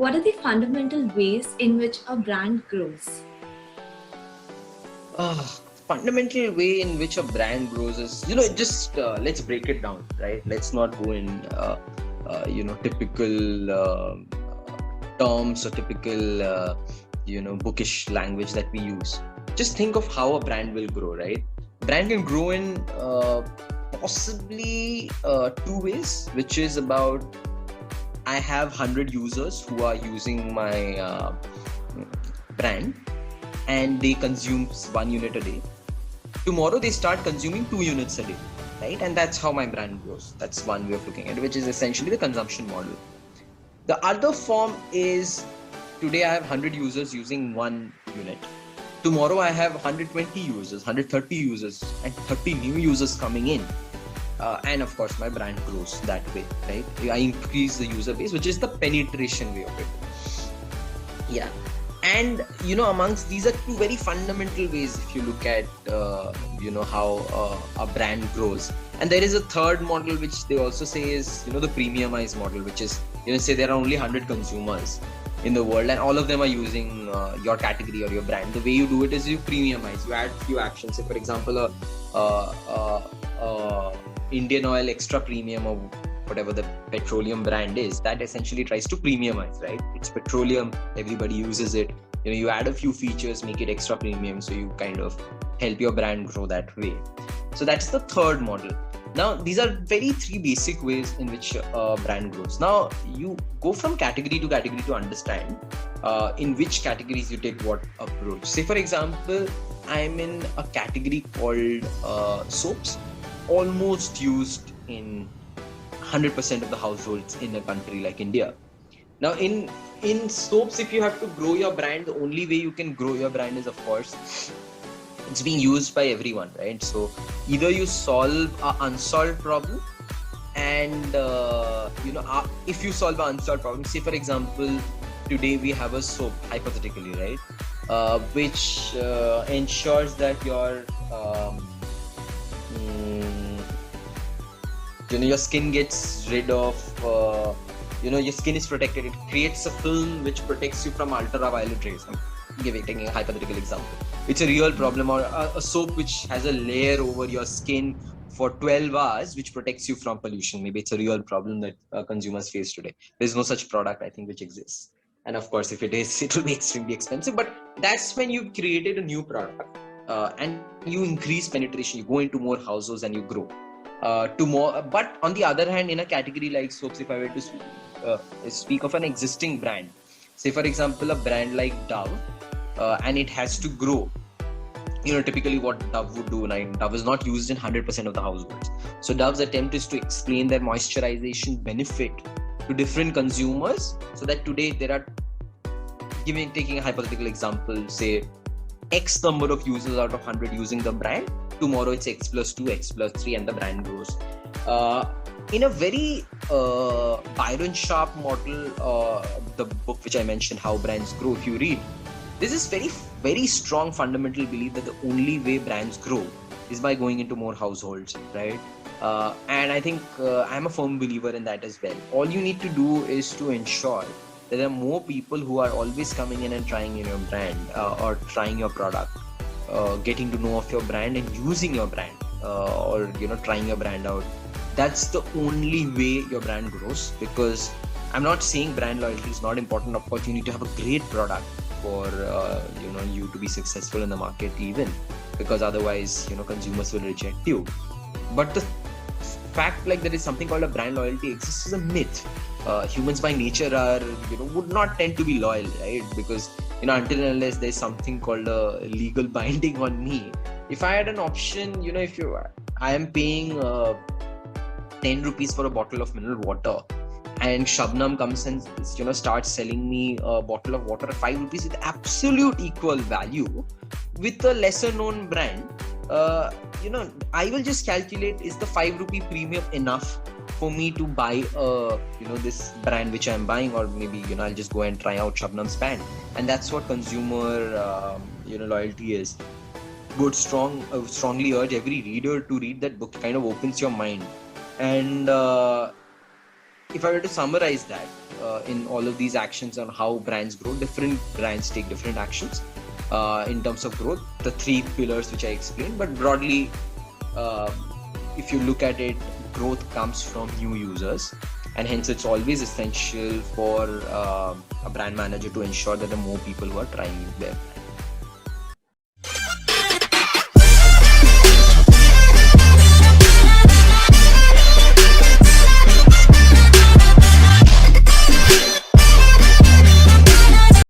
what are the fundamental ways in which a brand grows? Uh, Fundamental way in which a brand grows is, just let's break it down, right? Let's not go in, typical terms or typical, bookish language that we use. Just think of how a brand will grow, right? Brand can grow in possibly two ways, which is about I have 100 users who are using my brand and they consume 1 unit a day. Tomorrow they start consuming 2 units a day, right? And that's how my brand grows. That's one way of looking at it, which is essentially the consumption model. The other form is today I have 100 users using 1 unit. Tomorrow I have 120 users, 130 users, and 30 new users coming in. And of course, my brand grows that way, right? I increase the user base, which is the penetration way of it. Yeah. And amongst these are two very fundamental ways if you look at how a brand grows. And there is a third model which they also say is the premiumized model, which is say there are only 100 consumers in the world and all of them are using your category or your brand. The way you do it is you premiumize, you add few actions. Say for example Indian Oil Extra Premium or whatever the petroleum brand is, that essentially tries to premiumize, right? It's petroleum, everybody uses it. You add a few features, make it extra premium, so you kind of help your brand grow that way. So that's the third model. Now, these are very three basic ways in which a brand grows. Now, you go from category to category to understand in which categories you take what approach. Say, for example, I'm in a category called soaps, almost used in 100% of the households in a country like India. Now, in soaps, if you have to grow your brand, the only way you can grow your brand is, of course, it's being used by everyone, right? So either you solve an unsolved problem, and if you solve an unsolved problem, say for example, today we have a soap, hypothetically, right, which ensures that your your skin gets rid of your skin is protected. It creates a film which protects you from ultraviolet rays. I'm taking a hypothetical example. It's a real problem. Or a soap which has a layer over your skin for 12 hours which protects you from pollution. Maybe it's a real problem that consumers face today. There's no such product, I think, which exists. And of course, if it is, it will be extremely expensive. But that's when you've created a new product and you increase penetration. You go into more households and you grow. But on the other hand, in a category like soaps, if I were to speak of an existing brand, say for example a brand like Dove, and it has to grow, typically what Dove would do, like Dove is not used in 100% of the households. So Dove's attempt is to explain their moisturization benefit to different consumers, so that today there are, taking a hypothetical example, say X number of users out of 100 using the brand. Tomorrow it's X plus 2, X plus 3, and the brand grows. In a very Byron Sharp model, the book which I mentioned, How Brands Grow, if you read, there's this very, very strong fundamental belief that the only way brands grow is by going into more households, right? And I think I'm a firm believer in that as well. All you need to do is to ensure that there are more people who are always coming in and trying your brand or trying your product, getting to know of your brand and using your brand, or trying your brand out. That's the only way your brand grows. Because I'm not saying brand loyalty is not important. Of course, you need to have a great product for you to be successful in the market, even because otherwise consumers will reject you. But the fact like there is something called a brand loyalty exists is a myth. Humans by nature are would not tend to be loyal, right? Because until and unless there's something called a legal binding on me. If I had an option, I am paying 10 rupees for a bottle of mineral water, and Shabnam comes and starts selling me a bottle of water at 5 rupees with absolute equal value with a lesser known brand, I will just calculate, is the 5 rupee premium enough for me to buy this brand which I'm buying, or maybe I'll just go and try out Shabnam's brand. And that's what consumer loyalty is. Would strongly urge every reader to read that book. Kind of opens your mind. And if I were to summarize that in all of these actions on how brands grow, different brands take different actions in terms of growth, the three pillars which I explained. But broadly, uh, if you look at it, growth comes from new users, and hence it's always essential for a brand manager to ensure that the more people who are trying their brand.